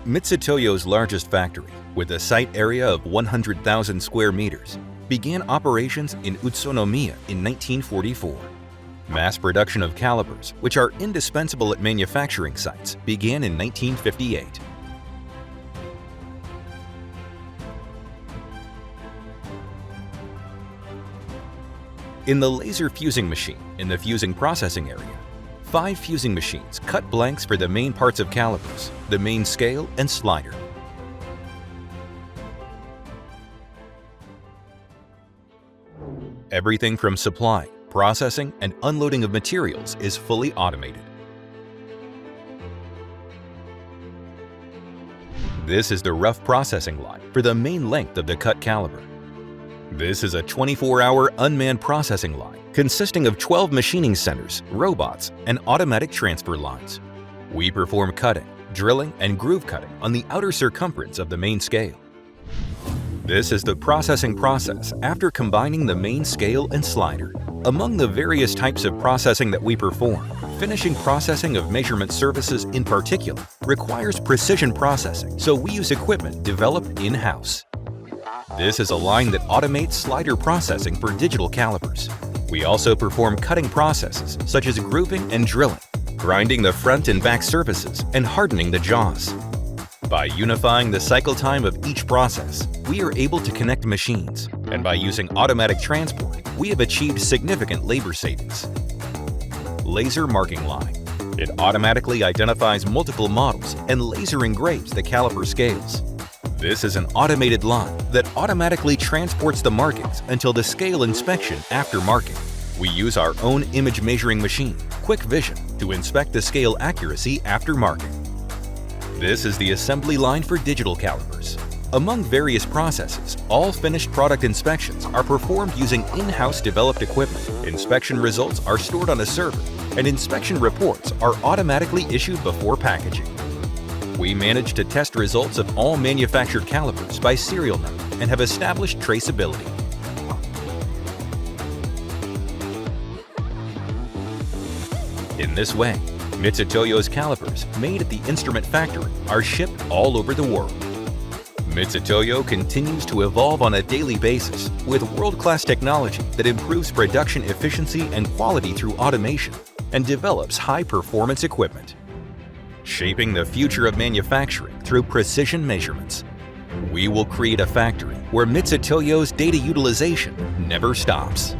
Mitutoyo's largest factory, with a site area of 100,000 square meters, began operations in Utsunomiya in 1944. Mass production of calipers, which are indispensable at manufacturing sites, began in 1958. In the laser fusing machine in the fusing processing area, 5 fusing machines cut blanks for the main parts of calipers, the main scale and slider. Everything from supply, processing, and unloading of materials is fully automated. This is the rough processing line for the main length of the cut caliper. This is a 24-hour unmanned processing line consisting of 12 machining centers, robots, and automatic transfer lines. We perform cutting, drilling, and groove cutting on the outer circumference of the main scale. This is the processing process after combining the main scale and slider. Among the various types of processing that we perform, finishing processing of measurement surfaces in particular requires precision processing, so we use equipment developed in-house. This is a line that automates slider processing for digital calipers. We also perform cutting processes such as grooving and drilling, grinding the front and back surfaces, and hardening the jaws. By unifying the cycle time of each process, we are able to connect machines, and by using automatic transport, we have achieved significant labor savings. Laser marking line. It automatically identifies multiple models and laser engraves the caliper scales. This is an automated line that automatically transports the markings until the scale inspection after marking. We use our own image measuring machine, Quick Vision, to inspect the scale accuracy after marking. This is the assembly line for digital calipers. Among various processes, all finished product inspections are performed using in-house developed equipment. Inspection results are stored on a server, and inspection reports are automatically issued before packaging. We manage to test results of all manufactured calipers by serial number and have established traceability. In this way, Mitutoyo's calipers made at the instrument factory are shipped all over the world. Mitutoyo continues to evolve on a daily basis with world-class technology that improves production efficiency and quality through automation and develops high-performance equipment. Shaping the future of manufacturing through precision measurements. We will create a factory where Mitutoyo's data utilization never stops.